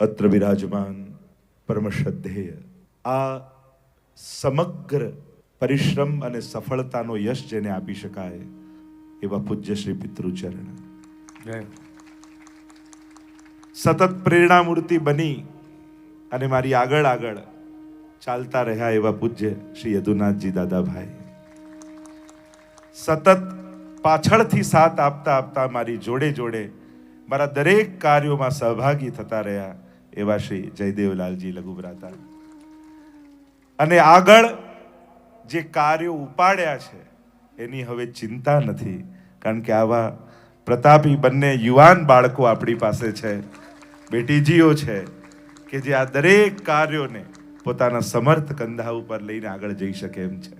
અત્ર વિરાજમાન પરમ શ્રદ્ધેય આ સમગ્ર પરિશ્રમ અને સફળતાનો યશ જેને આપી શકાય એવા પૂજ્ય શ્રી પિતૃચરણ સતત પ્રેરણામૂર્તિ બની અને મારી આગળ આગળ ચાલતા રહ્યા એવા પૂજ્ય શ્રી યદુનાથજી દાદાભાઈ સતત પાછળથી સાથ આપતા આપતા મારી જોડે જોડે મારા દરેક કાર્યોમાં સહભાગી થતા રહ્યા એવા શ્રી જયદેવલાલજી લઘુભ્રાતા અને આગળ જે કાર્યો ઉપાડ્યા છે એની હવે ચિંતા નથી, કારણ કે આવા પ્રતાપી બંને યુવાન બાળકો આપણી પાસે છે, બેટીજીઓ છે કે જે આ દરેક કાર્યોને પોતાના સમર્થ કંધા ઉપર લઈને આગળ જઈ શકે એમ છે.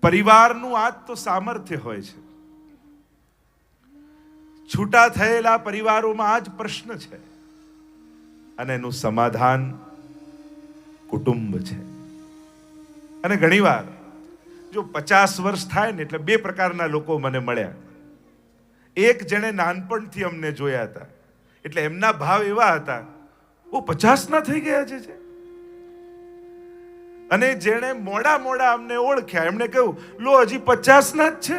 પરિવારનું આ તો સામર્થ્ય હોય છે. છૂટા થયેલા પરિવારોમાં આ જ પ્રશ્ન છે અને એનું સમાધાન કુટુંબ છે. અને ઘણીવાર જો 50 વર્ષ થાય ને એટલે બે પ્રકારના લોકો મને મળ્યા. એક જેણે નાનપણથી અમને જોયા હતા એટલે એમના ભાવ એવા હતા, ઓ 50 ના થઈ ગયા છે. અને જેણે મોડા મોડા અમને ઓળખ્યા એમણે કહ્યું, લો હજી 50 ના જ છે.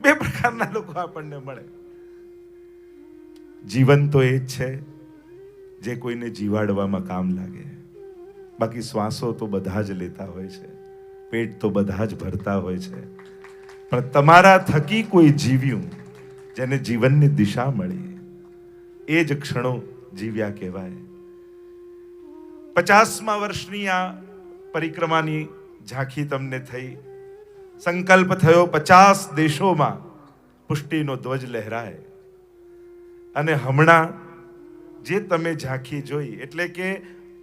બે પ્રકારના લોકો આપણને મળે. જીવન તો એ જ છે જે કોઈને જીવાડવામાં કામ લાગે. બાકી શ્વાસો તો બધા જ લેતા હોય છે, પેટ તો બધા જ ભરતા હોય છે, પણ તમારા થકી કોઈ જીવ્યું જેને જીવનની દિશા મળી એ જ ક્ષણો જીવ્યા કહેવાય. 50મા વર્ષની આ પરિક્રમાની ઝાંખી તમને થઈ. સંકલ્પ થયો 50 દેશોમાં પુષ્ટિનો ધ્વજ લહેરાય. અને હમણાં જે તમે ઝાંખી જોઈ એટલે કે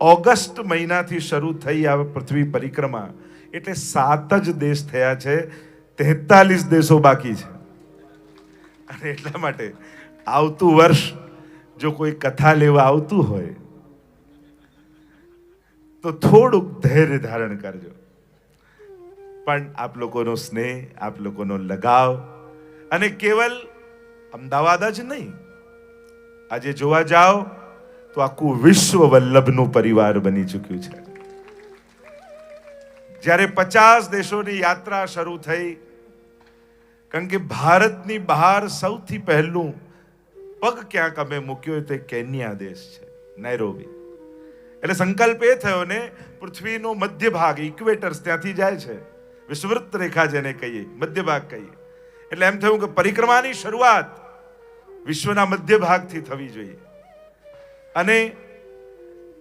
ઓગસ્ટ મહિનાથી શરૂ થઈ આ પૃથ્વી પરિક્રમા એટલે 7 જ દેશ થયા છે, 43 દેશો બાકી છે. અને એટલા માટે આવતું વર્ષ જો કોઈ કથા લેવા આવતું હોય તો થોડુંક ધૈર્ય ધારણ કરજો. પણ આપ લોકોનો સ્નેહ, આપ લોકોનો લગાવ અને કેવલ અમદાવાદ જ નહીં, આજે જોવા જાઓ તો આખું વિશ્વ વલ્લભનું પરિવાર બની ચૂક્યું છે. જ્યારે 50 દેશોની યાત્રા શરૂ થઈ, કારણ કે ભારતની બહાર સૌથી પહેલું પગ ક્યાંક અમે મૂક્યો તે કેન્યા દેશ છે, નૈરોબી. એટલે સંકલ્પ એ થયો ને, પૃથ્વીનો મધ્ય ભાગ ઇક્વેટર્સ ત્યાંથી જાય છે, વિષુવવૃત્ત રેખા જેને કહીએ, મધ્ય ભાગ કહીએ. એટલે એમ થયું કે પરિક્રમાની શરૂઆત વિશ્વના મધ્ય ભાગથી થવી જોઈએ. અને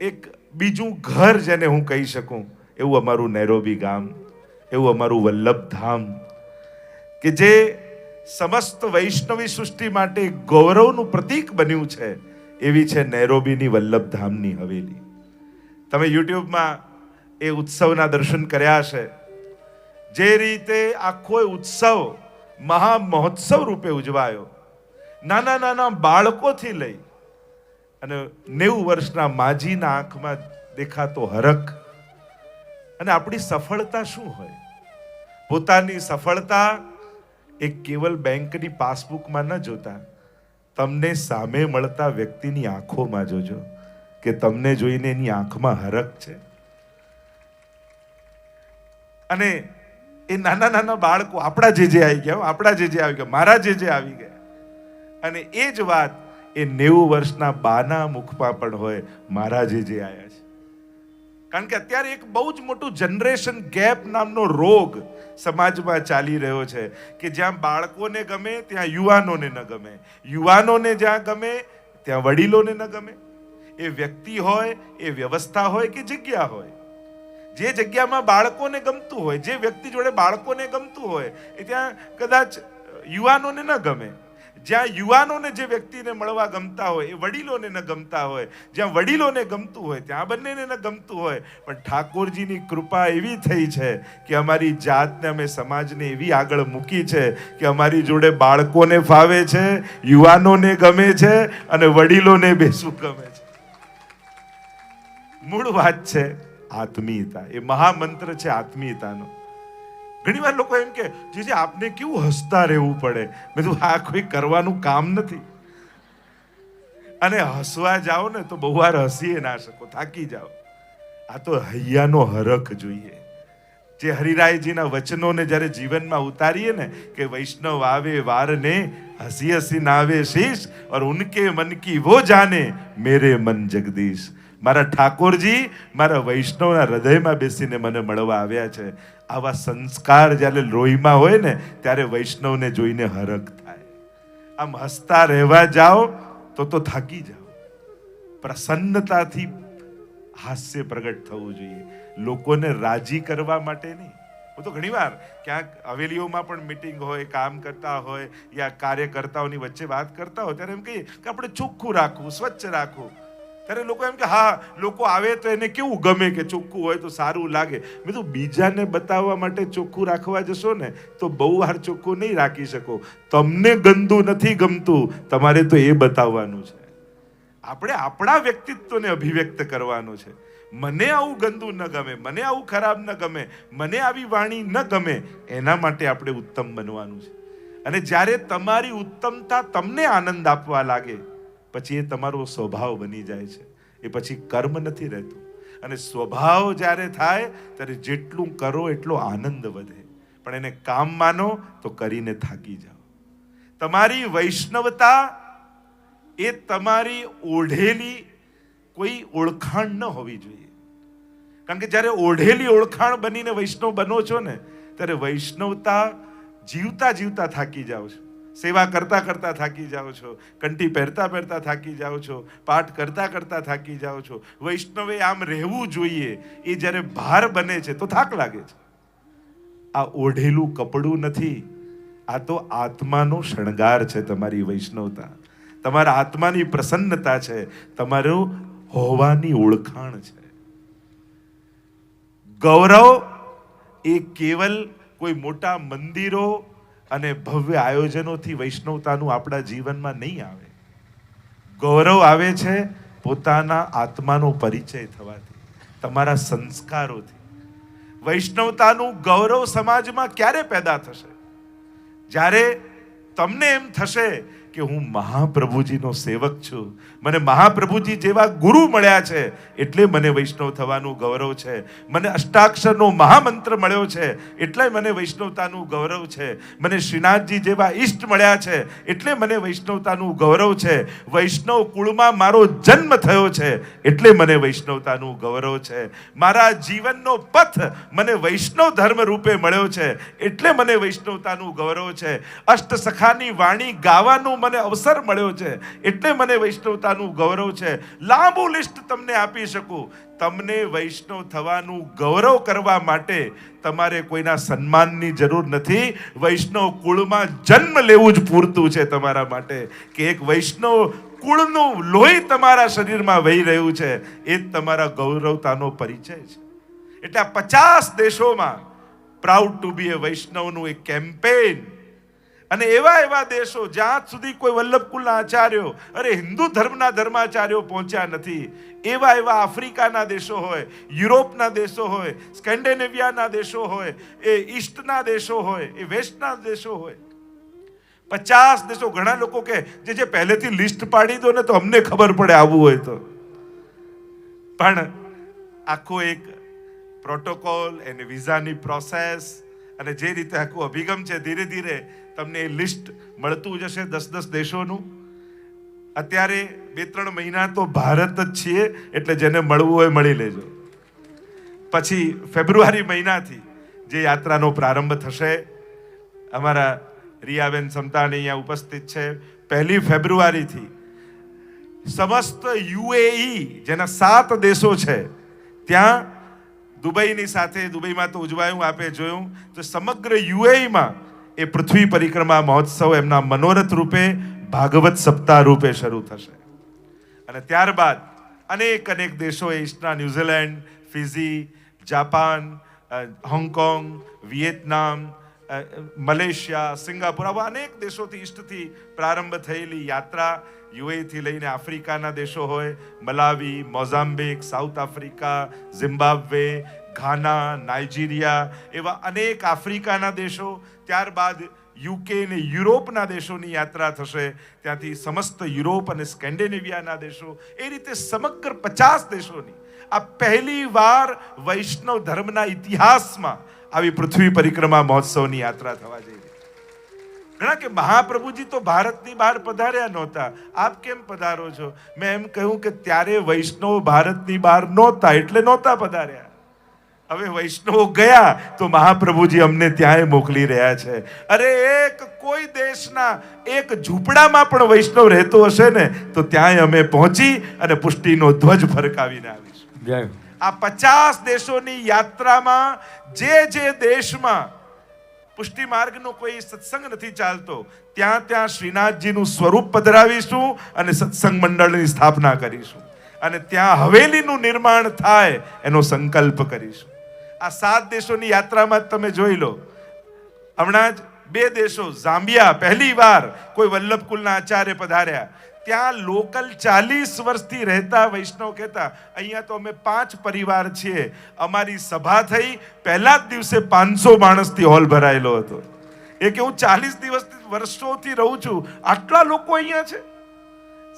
એક બીજું ઘર જેને હું કહી શકું એવું અમારું નૈરોબી ગામ, એવું અમારું વલ્લભ ધામ કે જે સમસ્ત વૈષ્ણવી સૃષ્ટિ માટે ગૌરવનું પ્રતીક બન્યું છે, એવી છે નૈરોબીની વલ્લભ ધામની હવેલી. તમે યુટ્યુબમાં એ ઉત્સવના દર્શન કર્યા હશે. જે રીતે આખો ઉત્સવ મહા મહોત્સવ રૂપે ઉજવાયો, નાના નાના બાળકોથી લઈ અને 90 વર્ષના માજીના આંખમાં દેખાતો હરખ. અને આપણી સફળતા શું હોય? પોતાની સફળતા એક કેવલ બેંકની પાસબુકમાં ન જોતા, તમને સામે મળતા વ્યક્તિની આંખોમાં જોજો કે તમને જોઈને એની આંખમાં હરખ છે. અને એ નાના નાના બાળકો, આપણા જે આવી ગયા, આપણા જે આવી ગયા, મારા જે આવી ગયા, અને એ જ વાત એ 90 વર્ષના બાના મુખમાં પણ હોય, મારા જે આયા છે. કારણ કે અત્યારે એક બહુ જ મોટું જનરેશન ગેપ નામનો રોગ સમાજમાં ચાલી રહ્યો છે કે જ્યાં બાળકોને ગમે ત્યાં યુવાનોને ન ગમે, યુવાનોને જ્યાં ગમે ત્યાં વડીલોને ન ગમે. એ વ્યક્તિ હોય, એ વ્યવસ્થા હોય કે જગ્યા હોય, જે જગ્યામાં બાળકોને ગમતું હોય, જે વ્યક્તિ જોડે બાળકોને ગમતું હોય, એ ત્યાં કદાચ યુવાનોને ન ગમે. જ્યાં યુવાનોને જે વ્યક્તિને મળવા ગમતા હોય એ વડીલોને ન ગમતા હોય, જ્યાં વડીલોને ગમતું હોય ત્યાં બંનેને ન ગમતું હોય. પણ ઠાકોરજીની કૃપા એવી થઈ છે કે અમારી જાતને, અમે સમાજને એવી આગળ મૂકી છે કે અમારી જોડે બાળકોને ફાવે છે, યુવાનોને ગમે છે અને વડીલોને બેસવું ગમે છે. મૂળ વાત છે આત્મીયતા. એ મહામંત્ર છે આત્મીયતાનો ઘણી વાર લોકો એમ કે જે આપને કેવું હસતા રહેવું પડે. મેં કીધું આ કોઈ કરવાનું કામ નથી. અને હસવા જાઓ ને તો બહુ વાર હસીએ ના શકો, થાકી જાઓ. આ તો હૈયાનો હરખ જોઈએ. જે હરિરાયજીના વચનોને જ્યારે જીવનમાં ઉતારીએ ને કે વૈષ્ણવ આવે વારને હસી હસી નાવે શીશ और उनके मन की वो जाने मेरे मन जगदीश. મારા ઠાકોરજી મારા વૈષ્ણવના હૃદયમાં બેસીને મને મળવા આવ્યા છે. આવા સંસ્કાર જ્યારે લોહીમાં હોય ને ત્યારે વૈષ્ણવને જોઈને હરખ થાય. આમ હસતા રહેવા જાઓ તો થાકી જાઓ. પ્રસન્નતાથી હાસ્ય પ્રગટ થવું જોઈએ, લોકોને રાજી કરવા માટે નહીં. હું તો ઘણીવાર ક્યાંક હવેલીઓમાં પણ મીટિંગ હોય, કામ કરતા હોય યા કાર્યકર્તાઓની વચ્ચે વાત કરતા હોય ત્યારે એમ કહીએ કે આપણે ચોખ્ખું રાખવું, સ્વચ્છ રાખવું. ત્યારે લોકો એમ કે હા, લોકો આવે તો એને કેવું ગમે કે ચોખ્ખું હોય તો સારું લાગે. મેં તો બીજાને બતાવવા માટે ચોખ્ખું રાખવા જશો ને તો બહુ વાર ચોખ્ખું નહીં રાખી શકો. તમને ગંદુ નથી ગમતું, તમારે તો એ બતાવવાનું છે. આપણે આપણા વ્યક્તિત્વને અભિવ્યક્ત કરવાનું છે. મને આવું ગંદુ ન ગમે, મને આવું ખરાબ ન ગમે, મને આવી વાણી ન ગમે, એના માટે આપણે ઉત્તમ બનવાનું છે. અને જ્યારે તમારી ઉત્તમતા તમને આનંદ આપવા લાગે પછી એ તમારો સ્વભાવ બની જાય છે. એ પછી કર્મ નથી રહેતું. અને સ્વભાવ જ્યારે થાય ત્યારે જેટલું કરો એટલો આનંદ વધે. પણ એને કામ માનો તો કરીને થાકી જાઓ. તમારી વૈષ્ણવતા એ તમારી ઓઢેલી કોઈ ઓળખાણ ન હોવી જોઈએ. કારણ કે જ્યારે ઓઢેલી ઓળખાણ બનીને વૈષ્ણવ બનો છો ને ત્યારે વૈષ્ણવતા જીવતા જીવતા થાકી જાઓ છો, સેવા કરતા કરતા થાકી જાઓ છો, કંઠી પહેરતા પહેરતા થાકી જાઓ છો, પાઠ કરતા કરતા થાકી જાઓ છો. વૈષ્ણવે આમ રહેવું જોઈએ. એ જ્યારે ભાર બને છે તો થાક લાગે છે. આ ઓઢેલું કપડું નથી, આ તો આત્માનો શણગાર છે. તમારી વૈષ્ણવતા તમારા આત્માની પ્રસન્નતા છે, તમારું હોવાની ઓળખાણ છે. ગૌરવ એ કેવલ કોઈ મોટા મંદિરો અને ભવ્ય આયોજનોથી વૈષ્ણવતાનું આપણા જીવનમાં નહીં આવે. ગૌરવ આવે છે પોતાના આત્માનો પરિચય થવાથી, તમારા સંસ્કારોથી. વૈષ્ણવતાનું ગૌરવ સમાજમાં ક્યારે પેદા થશે? જ્યારે તમને એમ થશે કે હું મહાપ્રભુજીનો સેવક છું, મને મહાપ્રભુજી જેવા ગુરુ મળ્યા છે એટલે મને વૈષ્ણવ થવાનું ગૌરવ છે, મને અષ્ટાક્ષરનો મહામંત્ર મળ્યો છે એટલે મને વૈષ્ણવતાનું ગૌરવ છે, મને શ્રીનાથજી જેવા ઈષ્ટ મળ્યા છે એટલે મને વૈષ્ણવતાનું ગૌરવ છે, વૈષ્ણવ કુળમાં મારો જન્મ થયો છે એટલે મને વૈષ્ણવતાનું ગૌરવ છે, મારા જીવનનો પથ મને વૈષ્ણવ ધર્મ રૂપે મળ્યો છે એટલે મને વૈષ્ણવતાનું ગૌરવ છે, અષ્ટસખાની વાણી ગાવાનું મને અવસર મળ્યો છે એટલે મને વૈષ્ણવતાનું ગૌરવ છે. લાંબુ લિસ્ટ તમને આપી શકું. તમને વૈષ્ણવ થવાનું ગૌરવ કરવા માટે તમારે કોઈના સન્માનની જરૂર નથી. વૈષ્ણવ કુળમાં જન્મ લેવું જ પૂરતું છે તમારા માટે કે એક વૈષ્ણવ કુળનું લોહી તમારા શરીરમાં વહી રહ્યું છે. એ જ તમારા ગૌરવતાનો પરિચય છે. એટલે આ 50 દેશોમાં પ્રાઉડ ટુ બી એ વૈષ્ણવનું એક કેમ્પેન, અને એવા એવા દેશો જ્યાં સુધી કોઈ વલ્લભકુલના આચાર્યો, અરે હિન્દુ ધર્મના ધર્માચાર્યો પહોંચ્યા નથી, એવા એવા આફ્રિકાના દેશો હોય, યુરોપના દેશો હોય, સ્કેન્ડિનેવિયાના દેશો હોય, એ ઈસ્ટના દેશો હોય, એ વેસ્ટના દેશો હોય, 50 દેશો. ઘણા લોકો કે જે પહેલેથી લિસ્ટ પાડી દો ને તો અમને ખબર પડે આવવું હોય તો. પણ આખો એક પ્રોટોકોલ, એને વિઝાની પ્રોસેસ અને જે રીતે આખું અભિગમ છે, ધીરે ધીરે તમને એ લિસ્ટ મળતું જશે 10-10 દેશોનું. અત્યારે 2-3 મહિના તો ભારત જ છીએ એટલે જેને મળવું હોય મળી લેજો. પછી ફેબ્રુઆરી મહિનાથી જે યાત્રાનો પ્રારંભ થશે, અમારા રિયાબેન સમતાણી અહીંયા ઉપસ્થિત છે, 1 ફેબ્રુઆરીથી સમસ્ત યુએઈ જેના 7 દેશો છે ત્યાં દુબઈની સાથે, દુબઈમાં તો ઉજવાયું આપે જોયું, તો સમગ્ર યુએઈમાં એ પૃથ્વી પરિક્રમા મહોત્સવ એમના મનોરથ રૂપે ભાગવત સપ્તાહ રૂપે શરૂ થશે. અને ત્યારબાદ અનેક દેશો, ઈસ્ટના New Zealand, Fiji, Japan, Hong Kong, Vietnam, Malaysia, Singapore, આવા અનેક દેશોથી ઈસ્ટથી પ્રારંભ થયેલી યાત્રા યુએથી લઈને આફ્રિકાના દેશો હોય, Malawi, Mozambique, south Africa, Zimbabwe, ઘાના, નાઇજીરિયા, એવા અનેક આફ્રિકાના દેશો, ત્યારબાદ યુકે ને યુરોપના દેશોની યાત્રા થશે. ત્યાંથી સમસ્ત યુરોપ અને સ્કેન્ડિનેવિયાના દેશો, એ રીતે સમગ્ર 50 દેશોની આ પહેલી વાર વૈષ્ણવ ધર્મના ઇતિહાસમાં આવી પૃથ્વી પરિક્રમા મહોત્સવની યાત્રા થવા જઈ રહી. ઘણા કે મહાપ્રભુજી તો ભારતની બહાર પધાર્યા નહોતા, આપ કેમ પધારો છો? મેં એમ કહ્યું કે ત્યારે વૈષ્ણવ ભારતની બહાર નહોતા એટલે નહોતા પધાર્યા. હવે વૈષ્ણવો ગયા તો મહાપ્રભુજી અમને ત્યાંય મોકલી રહ્યા છે. અરે કોઈ દેશના એક ઝૂંપડામાં પણ વૈષ્ણવ રહેતો હશે ને તો ત્યાંય અમે પહોંચી અને પુષ્ટિનો ધ્વજ ફરકાવીને આવીશું. આ 50 દેશોની યાત્રામાં જે દેશમાં પુષ્ટિ માર્ગનો કોઈ સત્સંગ નથી ચાલતો ત્યાં શ્રીનાથજીનું સ્વરૂપ પધરાવીશું અને સત્સંગ મંડળની સ્થાપના કરીશું અને ત્યાં હવેલીનું નિર્માણ થાય એનો સંકલ્પ કરીશું. આ 7 દેશોની યાત્રામાં તમે જોઈ લો, હમણાં જ 2 દેશો, ઝામ્બિયા પહેલી વાર કોઈ વલ્લભકુલના આચાર્ય પધાર્યા. ત્યાં લોકલ 40 વર્ષથી રહેતા વૈષ્ણવ કહેતા, અહીંયા તો અમે 5 પરિવાર છીએ, અમારી સભા થઈ પહેલા જ દિવસે 500 માણસથી હોલ ભરાયેલો હતો. એ કે હું 40 વર્ષોથી રહું છું, આટલા લોકો અહીંયા છે.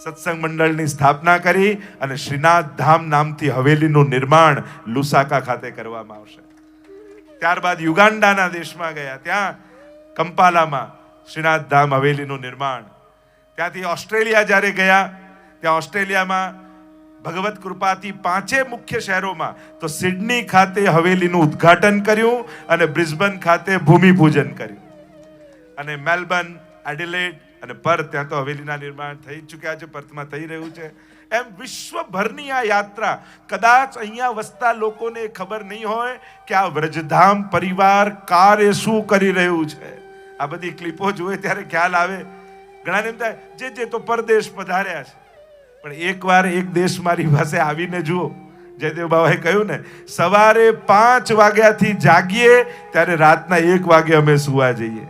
સત્સંગ મંડળની સ્થાપના કરી અને શ્રીનાથ ધામ નામથી હવેલીનું નિર્માણ લુસાકા ખાતે કરવામાં આવશે. ત્યારબાદ યુગાન્ડાના દેશમાં ગયા, ત્યાં કંપાલામાં શ્રીનાથ ધામ હવેલીનું નિર્માણ. ત્યાંથી ઓસ્ટ્રેલિયા જ્યારે ગયા, ત્યાં ઓસ્ટ્રેલિયામાં ભગવત કૃપાથી 5 મુખ્ય શહેરોમાં તો સિડની ખાતે હવેલીનું ઉદ્ઘાટન કર્યું અને બ્રિસ્બન ખાતે ભૂમિપૂજન કર્યું અને મેલબર્ન, એડિલેડ અને પર્થ, ત્યાં તો હવેલીના નિર્માણ થઈ ચૂક્યા છે, પર્થમાં થઈ રહ્યું છે. એમ વિશ્વભરની આ યાત્રા, કદાચ અહીંયા વસતા લોકોને ખબર નહીં હોય કે આ વ્રજધામ પરિવાર કાર્ય શું કરી રહ્યું છે. આ બધી ક્લિપો જોવે ત્યારે ખ્યાલ આવે. ઘણાને એમ થાય જે તો પરદેશ પધાર્યા છે, પણ એકવાર એક દેશ મારી પાસે આવીને જુઓ. જયદેવ બાબાએ કહ્યું ને, સવારે 5 વાગ્યાથી જાગીએ ત્યારે રાતના 1 વાગે અમે સુવા જઈએ.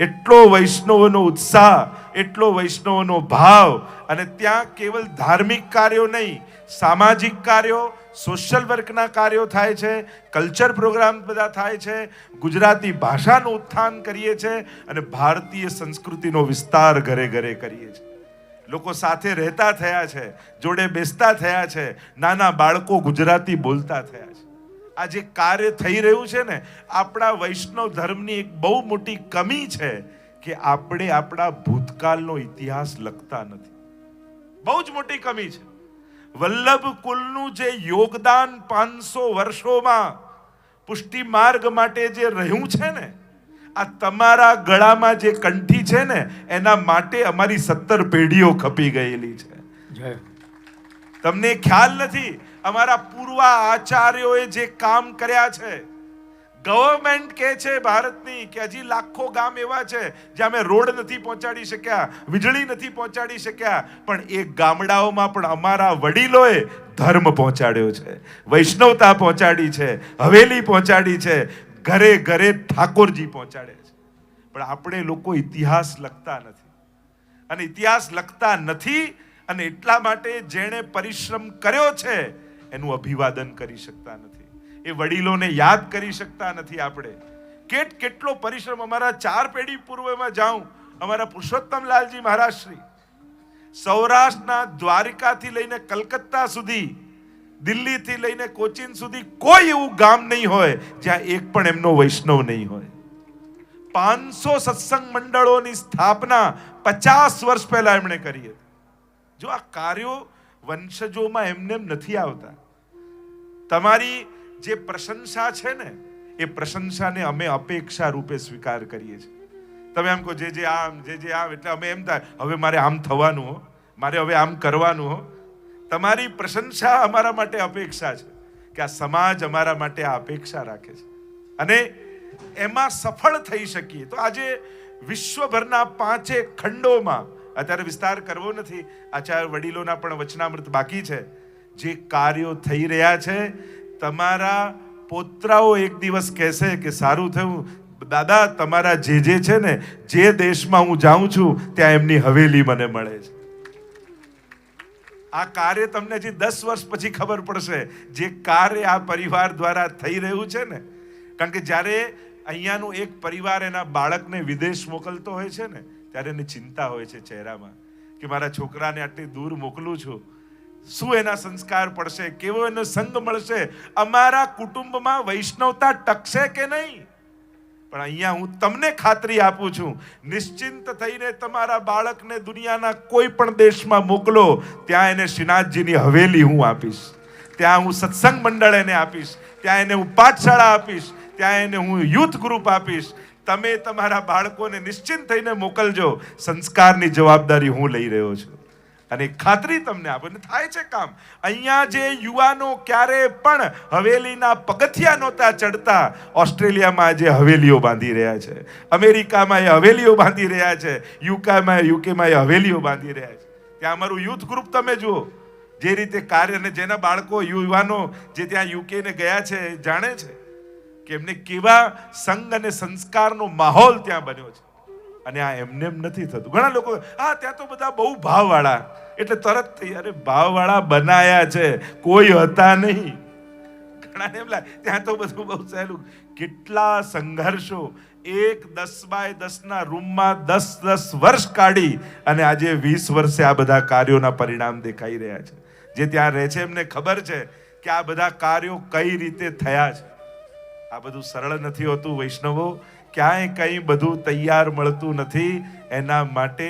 એટલો વૈષ્ણવોનો ઉત્સાહ, એટલો વૈષ્ણવોનો ભાવ. અને ત્યાં કેવલ ધાર્મિક કાર્યો નહીં, સામાજિક કાર્યો, સોશિયલ વર્કના કાર્યો થાય છે, કલ્ચર પ્રોગ્રામ બધા થાય છે, ગુજરાતી ભાષાનું ઉત્થાન કરીએ છીએ અને ભારતીય સંસ્કૃતિનો વિસ્તાર ઘરે ઘરે કરીએ છીએ. લોકો સાથે રહેતા થયા છે, જોડે બેસતા થયા છે, નાના બાળકો ગુજરાતી બોલતા થયા છે. આ જે કાર્ય થઈ રહ્યું છે ને, આપણા વૈષ્ણવ ધર્મની એક બહુ મોટી કમી છે કે આપણે આપણા ભૂતકાળનો ઇતિહાસ લખતા નથી. બહુ જ મોટી કમી છે. વલ્લભ કુલનું જે યોગદાન 500 વર્ષોમાં પુષ્ટિ માર્ગ માટે જે રહ્યું છે ને, આ તમારા ગળામાં જે કંઠી છે ને, એના માટે અમારી 17 પેઢીઓ ખપી ગયેલી છે. તમને ખ્યાલ નથી અમારા પૂર્વ આચાર્યોએ જે કામ કર્યા છે. ગવર્મેન્ટ કહે છે ભારતની કે હજી લાખો ગામ એવા છે જ્યાં અમે રોડ નથી પહોંચાડી શક્યા, વીજળી નથી પહોંચાડી શક્યા, પણ એ ગામડાઓમાં પણ અમારા વડીલોએ ધર્મ પહોંચાડ્યો છે, વૈષ્ણવતા પહોંચાડી છે, હવેલી પહોંચાડી છે, ઘરે ઘરે ઠાકોરજી પહોંચાડે છે. પણ આપણે લોકો ઇતિહાસ લખતા નથી અને ઇતિહાસ લખતા નથી અને એટલા માટે જેણે પરિશ્રમ કર્યો છે એનું અભિવાદન કરી શકતા નથી. એ વડીલોને યાદ કરી શકતા નથી. આપણે કેટલો પરિશ્રમ, અમારા 4 પેઢી પૂર્વમાં જાઉં, અમારા પુરુષોત્તમલાલજી મહારાજ શ્રી સૌરાષ્ટ્રના દ્વારિકાથી લઈને કલકત્તા સુધી, દિલ્હીથી લઈને કોચીન સુધી કોઈ એવું ગામ નહીં હોય જ્યાં એક પણ એમનો વૈષ્ણવ નહીં હોય. 500 સત્સંગ મંડળોની સ્થાપના 50 વર્ષ પહેલા એમણે કરી હતી. જો આ કાર્યો વંશજોમાં એમને નથી આવતા. તમારી જે પ્રશંસા છે ને, એ પ્રશંસાને અમે અપેક્ષા રૂપે સ્વીકાર કરીએ છીએ. તમે એમ કહો જે આમ એટલે અમે એમ થાય હવે મારે આમ થવાનું હો, મારે હવે આમ કરવાનું હો. તમારી પ્રશંસા અમારા માટે અપેક્ષા છે કે આ સમાજ અમારા માટે આ અપેક્ષા રાખે છે અને એમાં સફળ થઈ શકીએ. તો આજે વિશ્વભરના 5 ખંડોમાં, અત્યારે વિસ્તાર કરવો નથી, આચાર્ય વડીલોના પણ વચનામૃત બાકી છે, જે કાર્યો થઈ રહ્યા છે. તમારા પોતરાઓ એક દિવસ કહેશે કે સારું થયું દાદા, તમારા જે છે ને, જે દેશમાં હું જાઉં છું ત્યાં એમની હવેલી મને મળે છે. આ કાર્ય તમને હજી 10 વર્ષ પછી ખબર પડશે, જે કાર્ય આ પરિવાર દ્વારા થઈ રહ્યું છે ને. કારણ કે જ્યારે અહીંયાનું એક પરિવાર એના બાળકને વિદેશ મોકલતો હોય છે ને, ત્યારે એની ચિંતા હોય છે ચહેરામાં કે મારા છોકરાને આટલી દૂર મોકલું છું, શું એના સંસ્કાર પડશે, કેવો એનો સંગ મળશે, અમારા કુટુંબમાં વૈષ્ણવતા ટકશે કે નહીં. પણ અહીંયા હું તમને ખાતરી આપું છું, નિશ્ચિંત થઈને તમારા બાળકને દુનિયાના કોઈ પણ દેશમાં મોકલો, ત્યાં એને શ્રીનાથજીની હવેલી હું આપીશ, ત્યાં હું સત્સંગ મંડળ એને આપીશ, ત્યાં એને હું પાઠશાળા આપીશ, ત્યાં એને હું યુથ ગ્રુપ આપીશ. તમે તમારા બાળકોને નિશ્ચિંત થઈને મોકલજો, સંસ્કારની જવાબદારી હું લઈ રહ્યો છું. અને ખાતરી તમને આપું, થાય છે કામ. અહીંયા જે યુવાનો ક્યારે પણ હવેલીના પગથિયા નહોતા ચડતા, ઓસ્ટ્રેલિયામાં આજે હવેલીઓ બાંધી રહ્યા છે, અમેરિકામાં એ હવેલીઓ બાંધી રહ્યા છે, યુકેમાં એ હવેલીઓ બાંધી રહ્યા છે. ત્યાં અમારું યુથ ગ્રુપ તમે જુઓ જે રીતે કાર્ય, અને જેના બાળકો યુવાનો જે ત્યાં યુકે ને ગયા છે જાણે છે કે એમને કેવા સંગ અને સંસ્કારનો માહોલ ત્યાં બન્યો છે. અને આ એમને એમ નથી થતું. ઘણા લોકો હા ત્યાં તો બધા બહુ ભાવવાળા, એટલે તરત અરે ભાવવાળા બનાયા છે, કોઈ હતા નહીં. ઘણાને એમ લાગે ત્યાં તો બધું બહુ સહેલું. કેટલા સંઘર્ષો, એક 10x10 રૂમમાં 10 વર્ષ કાઢી અને આજે 20 વર્ષે આ બધા કાર્યોના પરિણામ દેખાઈ રહ્યા છે. જે ત્યાં રહે છે એમને ખબર છે કે આ બધા કાર્યો કઈ રીતે થયા છે. આ બધું સરળ નથી હોતું વૈષ્ણવો, ક્યાંય કંઈ બધું તૈયાર મળતું નથી, એના માટે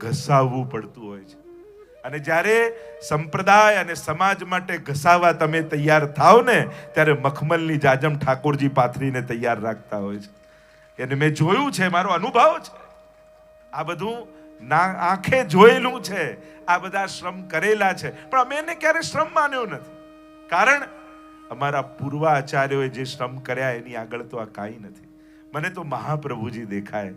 ઘસાવવું પડતું હોય છે. અને જ્યારે સંપ્રદાય અને સમાજ માટે ઘસાવા તમે તૈયાર થાવ ને, ત્યારે મખમલની જાજમ ઠાકોરજી પાથરીને તૈયાર રાખતા હોય છે. એને મેં જોયું છે, મારો અનુભવ છે, આ બધું આંખે જોયેલું છે, આ બધા શ્રમ કરેલા છે. પણ અમે એને ક્યારે શ્રમ માન્યો નથી, કારણ અમારા પૂર્વ આચાર્યોએ જે શ્રમ કર્યા એની આગળ તો આ કાંઈ નથી. મને તો મહાપ્રભુજી દેખાય,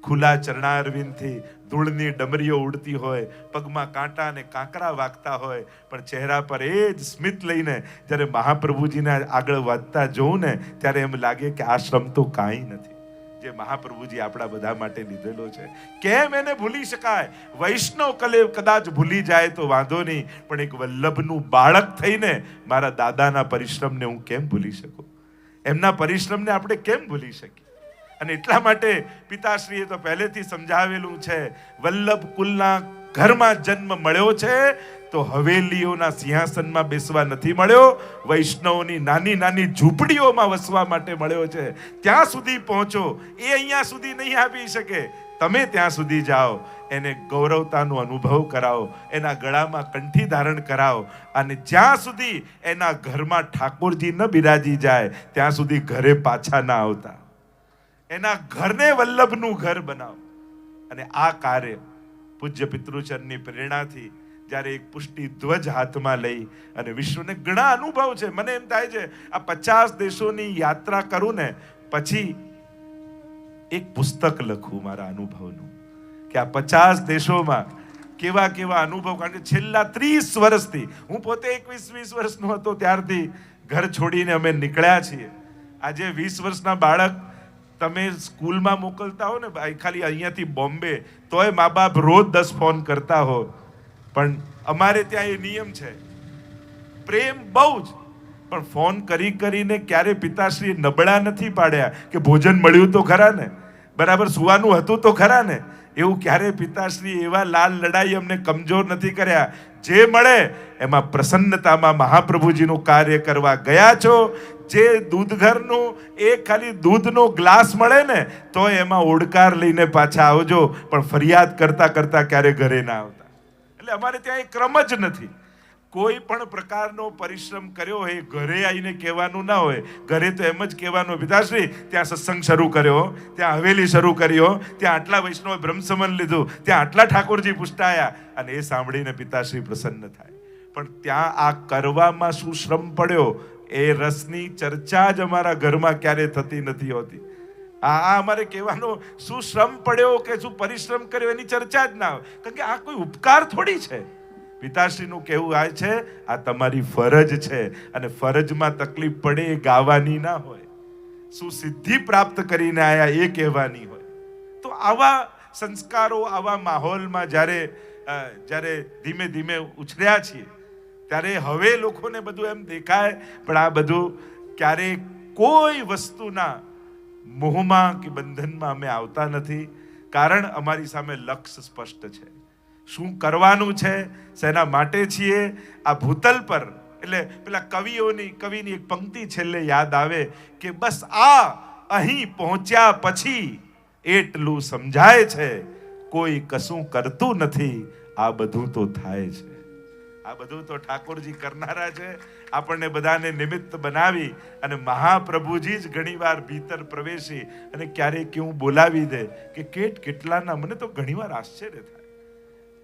ખુલ્લા ચરણારવિંદથી ધૂળની ડમરીઓ ઉડતી હોય, પગમાં કાંટા અને કાંકરા વાગતા હોય, પણ ચહેરા પર એ જ સ્મિત લઈને જ્યારે મહાપ્રભુજીને આગળ વધતા જોઉં ને, ત્યારે એમ લાગે કે આ શ્રમ તો કાંઈ નથી જે મહાપ્રભુજી આપણા બધા માટે લીધેલો છે. કેમ એને ભૂલી શકાય? વૈષ્ણવ કદાચ ભૂલી જાય તો વાંધો નહીં, પણ એક વલ્લભનું બાળક થઈને મારા દાદાના પરિશ્રમને હું કેમ ભૂલી શકું? એમના પરિશ્રમને આપણે કેમ ભૂલી શકીએ? અને એટલા માટે પિતાશ્રીએ તો પહેલેથી સમજાવેલું છે, વલ્લભ કુલના ઘરમાં જન્મ મળ્યો છે તો હવેલીઓના સિંહાસનમાં બેસવા નથી મળ્યો, વૈષ્ણવની નાની નાની ઝૂંપડીઓમાં વસવા માટે મળ્યો છે. ત્યાં સુધી પહોંચો, એ અહીંયા સુધી નહીં આવી શકે, તમે ત્યાં સુધી જાઓ, એને ગૌરવતાનો અનુભવ કરાવો, એના ગળામાં કંઠી ધારણ કરાવો, અને જ્યાં સુધી એના ઘરમાં ઠાકોરજી ન બિરાજી જાય ત્યાં સુધી ઘરે પાછા ના આવતા, એના ઘરને વલ્લભનું ઘર બનાવો. અને આ કાર્ય પૂજ્ય પિતૃચરની પ્રેરણાથી જ્યારે એક પુષ્ટિ ધ્વજ હાથમાં લઈ અને વિશ્વને ઘણા અનુભવ છે. મને એમ થાય છે આ 50 દેશોની યાત્રા કરું ને પછી એક પુસ્તક લખું મારા અનુભવનું, કે આ 50 દેશોમાં કેવા કેવા અનુભવ. કારણ કે છેલ્લા 30 વર્ષથી, હું પોતે 21-20 વર્ષનો હતો ત્યારથી ઘર છોડીને અમે નીકળ્યા છીએ. આજે 20 વર્ષના બાળક તમે સ્કૂલમાં મોકલતા હો ને, ખાલી અહીંયાથી બોમ્બે, તોય મા બાપ રોજ 10 ફોન કરતા હો. પણ અમારે ત્યાં એ નિયમ છે, પ્રેમ બહુ જ, પણ ફોન કરી કરીને ક્યારે પિતાશ્રી નબળા નથી પાડ્યા કે ભોજન મળ્યું તો ખરા ને, બરાબર સુવાનું હતું તો ખરા ને. એવું ક્યારે પિતાશ્રી એવા લાલ લડાઈ અમને કમજોર નથી કર્યા. જે મળે એમાં પ્રસન્નતામાં મહાપ્રભુજીનું કાર્ય કરવા ગયા છો. જે દૂધઘરનું એ ખાલી દૂધનો ગ્લાસ મળે ને તો એમાં ઓડકાર લઈને પાછા આવજો, પણ ફરિયાદ કરતા કરતા ક્યારે ઘરે ના આવતા. એટલે અમારે ત્યાં એ ક્રમ જ નથી. કોઈ પણ પ્રકારનો પરિશ્રમ કર્યો હોય ઘરે આવીને કહેવાનું ના હોય. ઘરે તો એમ જ કહેવાનું, પિતાશ્રી ત્યાં સત્સંગ શરૂ કર્યો, ત્યાં હવેલી શરૂ કર્યો, ત્યાં આટલા વૈષ્ણવ બ્રહ્મસમન લીધું, ત્યાં આટલા ઠાકોરજી પુષ્ટાયા, અને એ સાંભળીને પિતાશ્રી પ્રસન્ન થાય. પણ ત્યાં આ કરવામાં શું શ્રમ પડ્યો એ રસની ચર્ચા જ અમારા ઘરમાં ક્યારે થતી નથી હોતી. આ અમારે કહેવાનો શું શ્રમ પડ્યો કે શું પરિશ્રમ કર્યો એની ચર્ચા જ ના હોય. કારણ કે આ કોઈ ઉપકાર થોડી છે. પિતાશ્રીનું કહેવું આ છે, આ તમારી ફરજ છે, અને ફરજમાં તકલીફ પડે એ ગાવાની ના હોય, શું સિદ્ધિ પ્રાપ્ત કરીને આયા એ કહેવાની હોય. તો આવા સંસ્કારો, આવા માહોલમાં જ્યારે જ્યારે ધીમે ધીમે ઉછર્યા છીએ ત્યારે હવે લોકોને બધું એમ દેખાય, પણ આ બધું ક્યારેય કોઈ વસ્તુના મોહમાં કે બંધનમાં અમે આવતા નથી. કારણ અમારી સામે લક્ષ્ય સ્પષ્ટ છે, શું કરવાનું છે, શેના માટે છીએ. આ ભૂતલ પર એટલે પેલા કવિની એક પંક્તિ છેલ્લે યાદ આવે કે બસ અહીં પહોંચ્યા પછી એટલું સમજાય છે, કોઈ કશું કરતું નથી, આ બધું તો થાય છે. આ બધું તો ઠાકોરજી કરનારા છે. આપણને બધાને નિમિત્ત બનાવી અને મહાપ્રભુજી જ ઘણીવાર ભીતર પ્રવેશી અને ક્યારેક કેવું બોલાવી દે કે કેટલાના, મને તો ઘણીવાર આશ્ચર્ય થાય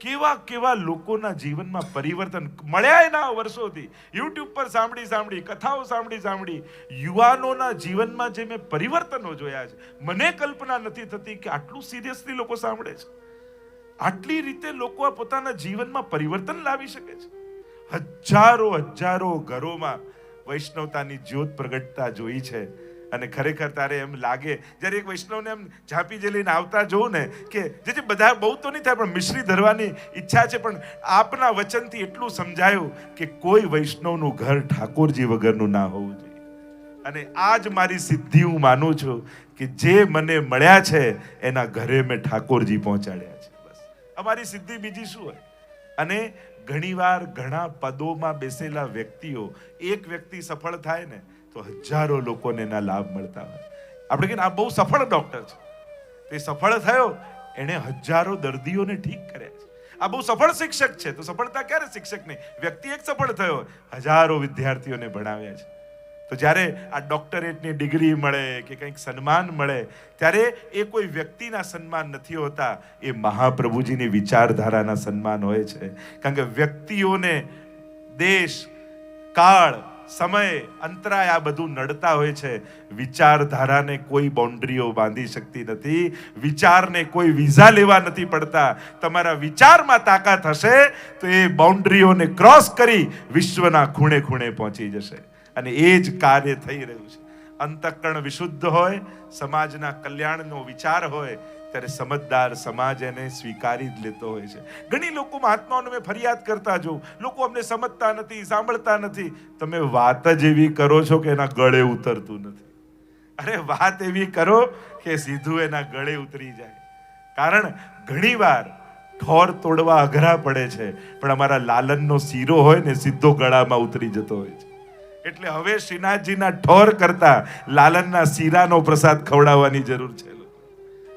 કેવા કેવા લોકોના જીવનમાં પરિવર્તન મળ્યા એના વર્ષોથી. યુટ્યુબ પર સાંભળી કથાઓ સાંભળી યુવાનોના જીવનમાં જે મેં પરિવર્તનો જોયા છે, મને કલ્પના નથી થતી કે આટલું સિરિયસલી લોકો સાંભળે છે, આટલી રીતે લોકો આ પોતાના જીવનમાં પરિવર્તન લાવી શકે છે. હજારો ઘરોમાં વૈષ્ણવતાની જ્યોત પ્રગટતા જોઈ છે. અને ખરેખર તારે એમ લાગે જ્યારે એક વૈષ્ણવને એમ ઝાંપી જે લઈને આવતા જોઉં ને કે જે બધા બહુ તો નહીં થાય પણ મિશ્રી ધરવાની ઈચ્છા છે, પણ આપના વચનથી એટલું સમજાયું કે કોઈ વૈષ્ણવનું ઘર ઠાકોરજી વગરનું ના હોવું જોઈએ. અને આ જ મારી સિદ્ધિ હું માનું છું કે જે મને મળ્યા છે એના ઘરે મેં ઠાકોરજી પહોંચાડ્યા છે. બસ અમારી સિદ્ધિ બીજી શું હોય. અને ઘણીવાર ઘણા પદોમાં બેસેલા વ્યક્તિઓ, એક વ્યક્તિ સફળ થાય ને તો હજારો લોકોને એના લાભ મળતા હોય. આપણે કહીએ આ બહુ સફળ ડોક્ટર છે, તે સફળ થયો, એણે હજારો દર્દીઓને ઠીક કર્યા છે. આ બહુ સફળ શિક્ષક છે, તો સફળતા ક્યારે શિક્ષક નહીં, વ્યક્તિ એક સફળ થયો, હજારો વિદ્યાર્થીઓને ભણાવ્યા છે. તો જ્યારે આ ડોક્ટરેટની ડિગ્રી મળે કે કંઈક સન્માન મળે ત્યારે એ કોઈ વ્યક્તિના સન્માન નથી હોતા, એ મહાપ્રભુજીની વિચારધારાના સન્માન હોય છે. કારણ કે વ્યક્તિઓને દેશ, કાળ, સમય, અંતરાય આ બધું નડતા હોય છે. વિચારધારાને કોઈ બાઉન્ડ્રીઓ બાંધી શકતી નથી, વિચારને કોઈ વિઝા લેવા નથી પડતા. તમારા વિચારમાં તાકાત હશે તો એ બાઉન્ડ્રીઓને ક્રોસ કરી વિશ્વના ખૂણે ખૂણે પહોંચી જશે. અને એ જ કાર્ય થઈ રહ્યું છે. અંતઃકરણ વિશુદ્ધ હોય, સમાજના કલ્યાણનો વિચાર હોય ત્યારે સમજદાર સમાજ એને સ્વીકારી જ લેતો હોય છે. ઘણી લોકો મહાત્માઓને મેં ફરિયાદ કરતા જોઉં, લોકો અમને સમજતા નથી, સાંભળતા નથી. તમે વાત જ એવી કરો છો કે એના ગળે ઉતરતું નથી. અરે વાત એવી કરો કે સીધું એના ગળે ઉતરી જાય. કારણ ઘણીવાર ઠોર તોડવા અઘરા પડે છે, પણ અમારા લાલનનો શીરો હોય ને સીધો ગળામાં ઉતરી જતો હોય છે. એટલે હવે શ્રીનાથજીના ઠોર કરતા લાલનના શીરાનો પ્રસાદ ખવડાવવાની જરૂર છે.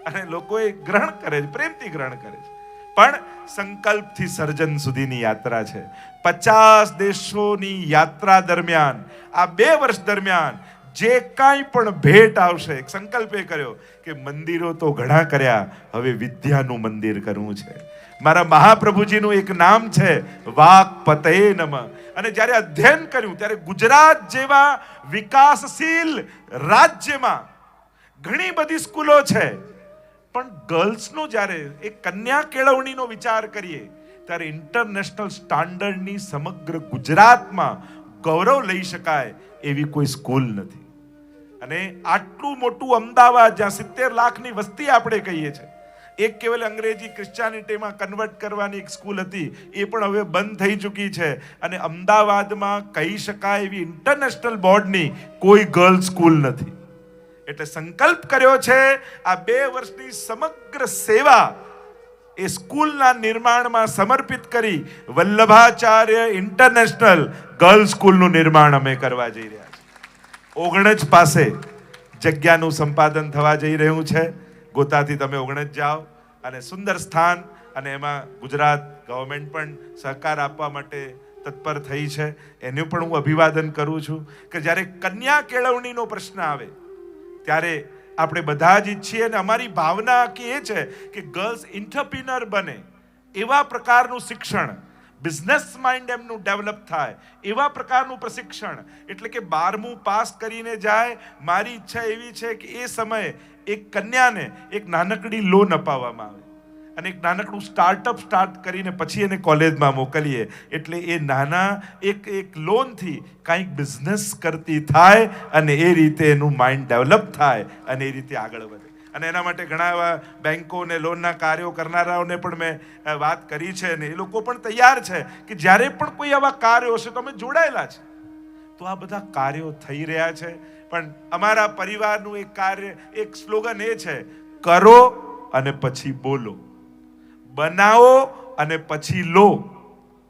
અને લોકો એ ગ્રહણ કરે છે, પ્રેમથી ગ્રહણ કરે છે. પણ સંકલ્પથી સર્જન સુધીની યાત્રા છે. 50 દેશોની યાત્રા દરમિયાન, આ 2 વર્ષ દરમિયાન જે કાંઈ પણ ભેટ આવશે, એક સંકલ્પ એ કર્યો કે મંદિરો તો ઘણા કર્યા, હવે વિદ્યાનું મંદિર કરવું છે. મારા મહાપ્રભુજીનું એક નામ છે વાક્પતયે નમઃ. અને જ્યારે અધ્યયન કર્યું ત્યારે ગુજરાત જેવા વિકાસશીલ રાજ્યમાં ઘણી બધી સ્કૂલો છે, પણ ગર્લ્સનો જ્યારે એક કન્યા કેળવણીનો વિચાર કરીએ ત્યારે ઇન્ટરનેશનલ સ્ટાન્ડર્ડની સમગ્ર ગુજરાતમાં ગૌરવ લઈ શકાય એવી કોઈ સ્કૂલ નથી. અને આટલું મોટું અમદાવાદ, જ્યાં 70 લાખની વસ્તી આપણે કહીએ છીએ, એક કેવલ અંગ્રેજી ક્રિશ્ચિયાનિટીમાં કન્વર્ટ કરવાની એક સ્કૂલ હતી, એ પણ હવે બંધ થઈ ચૂકી છે. અને અમદાવાદમાં કહી શકાય એવી ઇન્ટરનેશનલ બોર્ડની કોઈ ગર્લ સ્કૂલ નથી. એટલે સંકલ્પ કર્યો છે આ 2 વર્ષની સમગ્ર સેવા એ સ્કૂલના નિર્માણમાં સમર્પિત કરી વલ્લભાચાર્ય ઇન્ટરનેશનલ ગર્લ સ્કૂલનું નિર્માણ અમે કરવા જઈ રહ્યા છીએ. ઓગણજ પાસે જગ્યાનું સંપાદન થવા જઈ રહ્યું છે. ગોતાથી તમે ઓગણજ જાઓ અને સુંદર સ્થાન, અને એમાં ગુજરાત ગવર્મેન્ટ પણ સહકાર આપવા માટે તત્પર થઈ છે. એનું પણ હું અભિવાદન કરું છું કે જ્યારે કન્યા કેળવણીનો પ્રશ્ન આવે ત્યારે આપણે બધા જ ઈચ્છીએ, અને અમારી ભાવના એ છે કે ગર્લ્સ એન્ટરપ્રિનર બને, એવા પ્રકારનું શિક્ષણ, બિઝનેસ માઇન્ડ એમનું ડેવલપ થાય એવા પ્રકારનું પ્રશિક્ષણ. એટલે કે 12મું પાસ કરીને જાય. મારી ઈચ્છા એવી છે કે એ સમયે એક કન્યાને એક નાનકડી લોન અપાવવામાં આવે અને એક નાનકડું સ્ટાર્ટઅપ સ્ટાર્ટ કરીને પછી એને કોલેજમાં મોકલીએ. એટલે એ નાના એક લોનથી કાંઈક બિઝનેસ કરતી થાય અને એ રીતે એનું માઇન્ડ ડેવલપ થાય અને એ રીતે આગળ વધે. અને એના માટે ઘણા એવા બેન્કો અને લોનના કાર્યો કરનારાઓને પણ મેં વાત કરી છે ને એ લોકો પણ તૈયાર છે કે જ્યારે પણ કોઈ આવા કાર્યો હશે તો અમે જોડાયેલા છે. તો આ બધા કાર્યો થઈ રહ્યા છે. પણ અમારા પરિવારનું એક કાર્ય, એક સ્લોગન એ છે, કરો અને પછી બોલો, બનાવો અને પછી લો.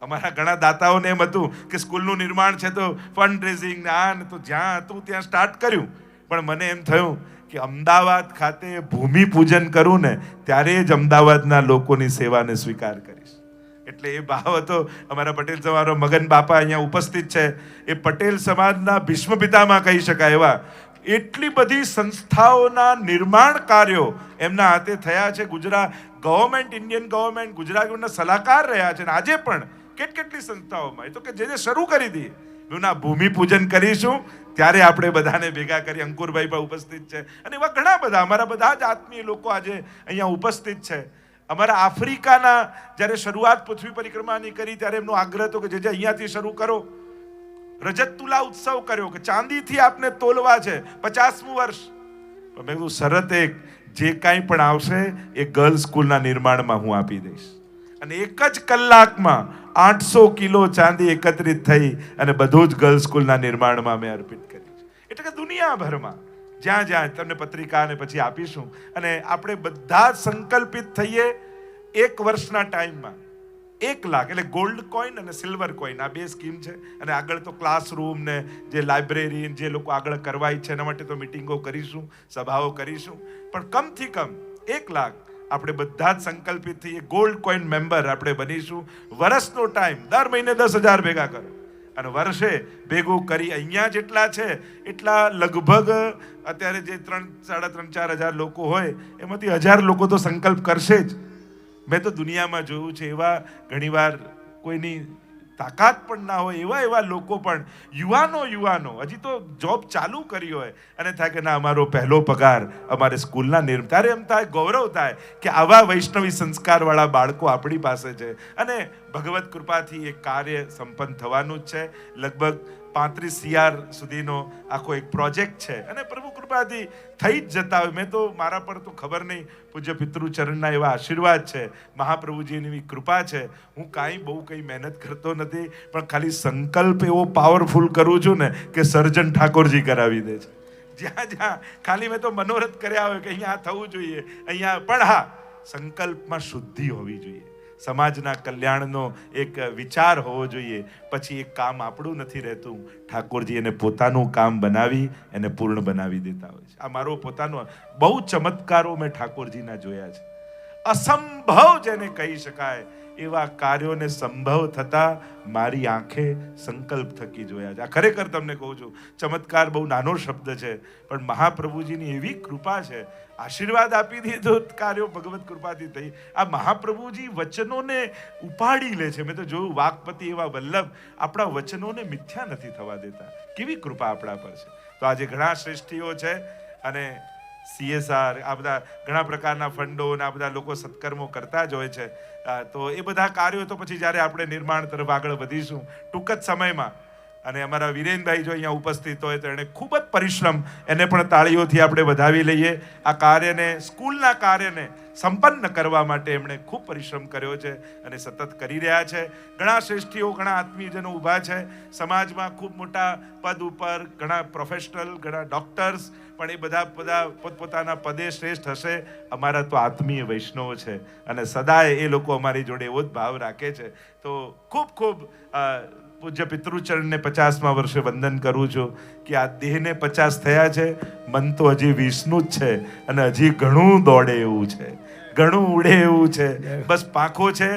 અમારા ઘણા દાતાઓને એમ હતું કે સ્કૂલનું નિર્માણ છે તો ફંડ રેઝિંગ ને આ ને તો જ્યાં હતું ત્યાં સ્ટાર્ટ કર્યું. પણ મને એમ થયું કે અમદાવાદ ખાતે ભૂમિપૂજન કરું ને ત્યારે જ અમદાવાદના લોકોની સેવાને સ્વીકાર કરીશ. એટલે એ ભાવ હતો. અમારા પટેલ સમાજનો મગન બાપા અહીંયા ઉપસ્થિત છે. એ પટેલ સમાજના ભીષ્મ પિતામાં કહી શકાય એવા એટલી બધી સંસ્થાઓના નિર્માણ કાર્યો એમના હાથે થયા છે. ગુજરાત ગવર્મેન્ટ, ઇન્ડિયન ગવર્મેન્ટ, ગુજરાતના સલાહકાર રહ્યા છે. આજે પણ કેટલી સંસ્થાઓમાં, એ તો કે જે શરૂ કરી દી એના ભૂમિપૂજન કરીશું ત્યારે આપણે બધાને ભેગા કરી. અંકુરભાઈ પણ ઉપસ્થિત છે અને એવા ઘણા બધા અમારા બધા જ આત્મીય લોકો આજે અહીંયા ઉપસ્થિત છે. અમારા આફ્રિકાના જ્યારે શરૂઆત પૃથ્વી પરિક્રમાની કરી ત્યારે એમનો આગ્રહ હતો કે જે અહીંયાથી શરૂ કરો. રજત તુલા ઉત્સવ કર્યો કે ચાંદીથી આપને તોલવા છે 50મું વર્ષ. મેં કીધું શરત એક, જે કાંઈ પણ આવશે એ ગર્લ્સ સ્કૂલના નિર્માણમાં હું આપી દઈશ. અને એક જ કલાકમાં 800 કિલો ચાંદી એકત્રિત થઈ અને બધું જ ગર્લ્સ સ્કૂલના નિર્માણમાં મેં અર્પિત કરી. એટલે કે દુનિયાભરમાં જ્યાં જ્યાં તમને પત્રિકા અને પછી આપીશું અને આપણે બધા સંકલ્પિત થઈએ 1 વર્ષના ટાઈમમાં 1 લાખ, એટલે ગોલ્ડ કોઈન અને સિલ્વર કોઈન, આ 2 સ્કીમ છે. અને આગળ તો ક્લાસરૂમ ને જે લાઇબ્રેરી જે લોકો આગળ કરવા ઈચ્છે એના માટે તો મિટિંગો કરીશું, સભાઓ કરીશું. પણ કમથી કમ 1 લાખ આપણે બધા જ સંકલ્પિત થઈએ. ગોલ્ડ કોઈન મેમ્બર આપણે બનીશું. વર્ષનો ટાઈમ, દર મહિને 10,000 ભેગા કરો અને વર્ષે ભેગું કરી અહીંયા જેટલા છે એટલા લગભગ અત્યારે જે 3,500-4,000 લોકો હોય એમાંથી 1,000 લોકો તો સંકલ્પ કરશે જ. મેં તો દુનિયામાં જોયું છે એવા ઘણીવાર કોઈની તાકાત પણ ના હોય એવા લોકો પણ યુવાનો હજી તો જોબ ચાલુ કરી હોય અને થાય કે ના અમારો પહેલો પગાર અમારે સ્કૂલના ત્યારે એમ થાય, ગૌરવ થાય કે આવા વૈષ્ણવી સંસ્કારવાળા બાળકો આપણી પાસે છે. અને ભગવત કૃપાથી એ કાર્ય સંપન્ન થવાનું જ છે. લગભગ 35 CR સુધીનો આખો એક પ્રોજેક્ટ છે અને પ્રભુ કૃપાથી થઈ જ જતા હોય. મેં તો મારા પર તો ખબર નહીં, પૂજ્ય પિતૃચરણના એવા આશીર્વાદ છે, મહાપ્રભુજીની એવી કૃપા છે. હું કાંઈ બહુ કંઈ મહેનત કરતો નથી, પણ ખાલી સંકલ્પ એવો પાવરફુલ કરું છું ને કે સર્જન ઠાકોરજી કરાવી દે છે. જ્યાં ખાલી મેં તો મનોરથ કર્યા હોય કે અહીંયા થવું જોઈએ, અહીંયા પણ હા, સંકલ્પમાં શુદ્ધિ હોવી જોઈએ, સમાજના કલ્યાણનો એક વિચાર હોવો જોઈએ. પછી એક કામ આપણું નથી રહેતું, ઠાકોરજી એને પોતાનું કામ બનાવી એને પૂર્ણ બનાવી દેતા હોય છે. આ મારો પોતાનો બહુ ચમત્કારો મેં ઠાકોરજીના જોયા છે. અસંભવ જેને કહી શકાય એવા કાર્યોને સંભવ થતા મારી આંખે સંકલ્પ થકી જોયા છે. આ ખરેખર તમને કહું છું, ચમત્કાર બહુ નાનો શબ્દ છે, પણ મહાપ્રભુજીની એવી કૃપા છે. આશીર્વાદ આપી દીધો, કાર્યો ભગવત કૃપાથી થઈ. આ મહાપ્રભુજી વચનોને ઉપાડી લે છે. મેં તો જોયું, વાકપતિ એવા વલ્લભ આપણા વચનોને મિથ્યા નથી થવા દેતા. કેવી કૃપા આપણા પર છે. તો આજે ઘણા શ્રેષ્ઠીઓ છે અને CSR આ બધા ઘણા પ્રકારના ફંડો અને આ બધા લોકો સત્કર્મો કરતા જ હોય છે. તો એ બધા કાર્યો તો પછી જ્યારે આપણે નિર્માણ તરફ આગળ વધીશું ટૂંક જ સમયમાં. અને અમારા વિરેનભાઈ જો અહીંયા ઉપસ્થિત હોય તો એણે ખૂબ જ પરિશ્રમ, એને પણ તાળીઓથી આપણે વધાવી લઈએ. આ કાર્યને, સ્કૂલના કાર્યને સંપન્ન કરવા માટે એમણે ખૂબ પરિશ્રમ કર્યો છે અને સતત કરી રહ્યા છે. ઘણા શ્રેષ્ઠીઓ, ઘણા આત્મીયજનો ઊભા છે સમાજમાં, ખૂબ મોટા પદ ઉપર, ઘણા પ્રોફેશનલ, ઘણા ડોક્ટર્સ, પણ એ બધા પોતપોતાના પદે શ્રેષ્ઠ હશે. અમારા તો આત્મીય વૈષ્ણવો છે અને સદાય એ લોકો અમારી જોડે એવો જ ભાવ રાખે છે. તો ખૂબ પૂજ્ય પિતૃચરણને 50મા વર્ષે વંદન કરું છું કે આ દેહને 50 થયા છે, મન તો હજી 20નું જ છે અને હજી ઘણું દોડે એવું છે, ઘણું ઉડે એવું છે. બસ પાંખો છે,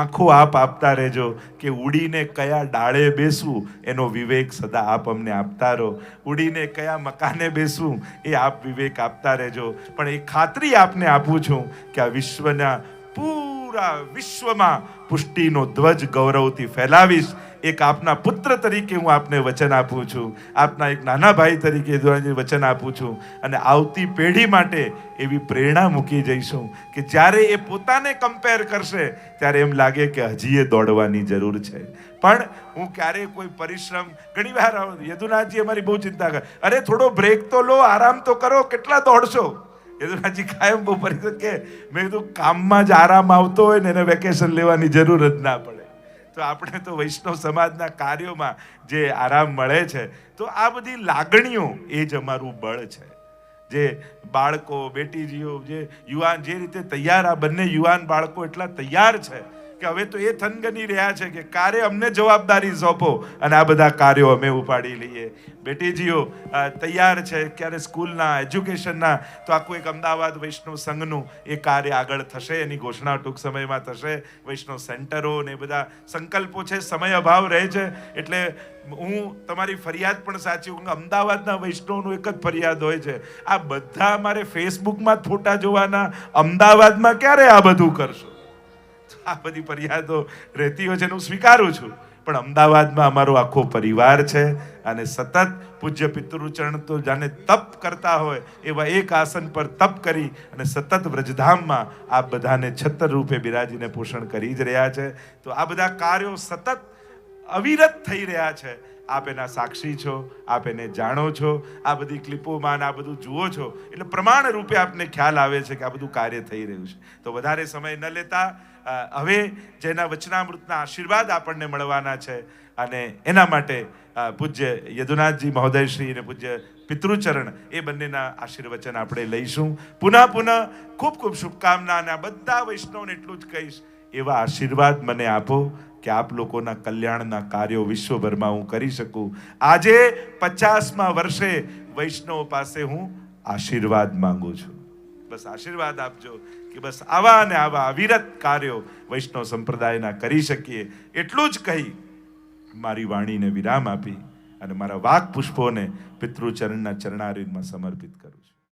આંખો આપ આપતા રહેજો કે ઉડીને કયા ડાળે બેસવું એનો વિવેક સદા આપ અમને આપતા રહો. ઉડીને કયા મકાને બેસવું એ આપ વિવેક આપતા રહેજો. પણ એ ખાતરી આપને આપું છું કે આ વિશ્વના પૂરા વિશ્વમાં પુષ્ટિનો ધ્વજ ગૌરવથી ફેલાવીશ. એક આપના પુત્ર તરીકે હું આપને વચન આપું છું, આપના એક નાના ભાઈ તરીકે વચન આપું છું. અને આવતી પેઢી માટે એવી પ્રેરણા મૂકી જઈશું કે જ્યારે એ પોતાને કમ્પેર કરશે ત્યારે એમ લાગે કે હજી એ દોડવાની જરૂર છે. પણ હું ક્યારેય કોઈ પરિશ્રમ, ઘણીવાર યદુનાથજી અમારી બહુ ચિંતા કરે, અરે થોડો બ્રેક તો લો, આરામ તો કરો, કેટલા દોડશો. યદુરાજજી કાયમ બહુ પરિષદ કે મેં કીધું કામમાં જ આરામ આવતો હોય ને એને વેકેશન લેવાની જરૂર જ ના પડે. તો આપણે તો વૈષ્ણવ સમાજના કાર્યોમાં જે આરામ મળે છે, તો આ બધી લાગણીઓ એ જ અમારું બળ છે. જે બાળકો બેટીજીઓ જે યુવાન જે રીતે તૈયાર, આ બંને યુવાન બાળકો એટલા તૈયાર છે કે હવે તો એ થનગની રહ્યા છે કે કાર્ય અમને જવાબદારી સોંપો અને આ બધા કાર્યો અમે ઉપાડી લઈએ. બેટીજીઓ તૈયાર છે ક્યારે સ્કૂલના એજ્યુકેશનના, તો આખું એક અમદાવાદ વૈષ્ણવ સંઘનું એ કાર્ય આગળ થશે, એની ઘોષણા ટૂંક સમયમાં થશે. વૈષ્ણવ સેન્ટરો ને બધા સંકલ્પો છે, સમય અભાવ રહે છે એટલે હું તમારી ફરિયાદ પણ સાચી. અમદાવાદના વૈષ્ણવનું એક જ ફરિયાદ હોય છે, આ બધા અમારે ફેસબુકમાં જ ફોટા જોવાના, અમદાવાદમાં ક્યારે આ બધું કરશો? આ બધી ફરિયાદો રહેતી હોય છે, હું સ્વીકારું છું. પણ અમદાવાદમાં અમારો આખો પરિવાર છે અને સતત પૂજ્ય પિતૃચરણ તો જાણે તપ કરતા હોય એવા એક આસન પર તપ કરી અને સતત વ્રજધામમાં આ બધાને છત્ર રૂપે બિરાજીને પોષણ કરી જ રહ્યા છે. તો આ બધા કાર્યો સતત અવિરત થઈ રહ્યા છે. આપ એના સાક્ષી છો, આપ એને જાણો છો. આ બધી ક્લિપોમાં આ બધું જુઓ છો એટલે પ્રમાણ રૂપે આપને ખ્યાલ આવે છે કે આ બધું કાર્ય થઈ રહ્યું છે. તો વધારે સમય ન લેતા હવે જેના વચનામૃતના આશીર્વાદ આપણને મળવાના છે અને એના માટે પૂજ્ય યદુનાથજી મહોદય શ્રી અને પૂજ્ય પિતૃચરણ એ બંનેના આશીર્વચન આપણે લઈશું. પુનઃ ખૂબ ખૂબ શુભકામના. અને આ બધા વૈષ્ણવને એટલું જ કહીશ, એવા આશીર્વાદ મને આપો કે આપ લોકોના કલ્યાણના કાર્યો વિશ્વભરમાં હું કરી શકું. આજે 50મા વર્ષે વૈષ્ણવ પાસે હું આશીર્વાદ માંગુ છું. બસ આશીર્વાદ આપજો કે બસ આવા અને આવા અવિરત કાર્યો વૈષ્ણવ સંપ્રદાયના કરી શકીએ. એટલું જ કહી મારી વાણીને વિરામ આપી અને મારા વાક પુષ્પોને પિતૃચરણના ચરણારવિંદમાં સમર્પિત કરું છું.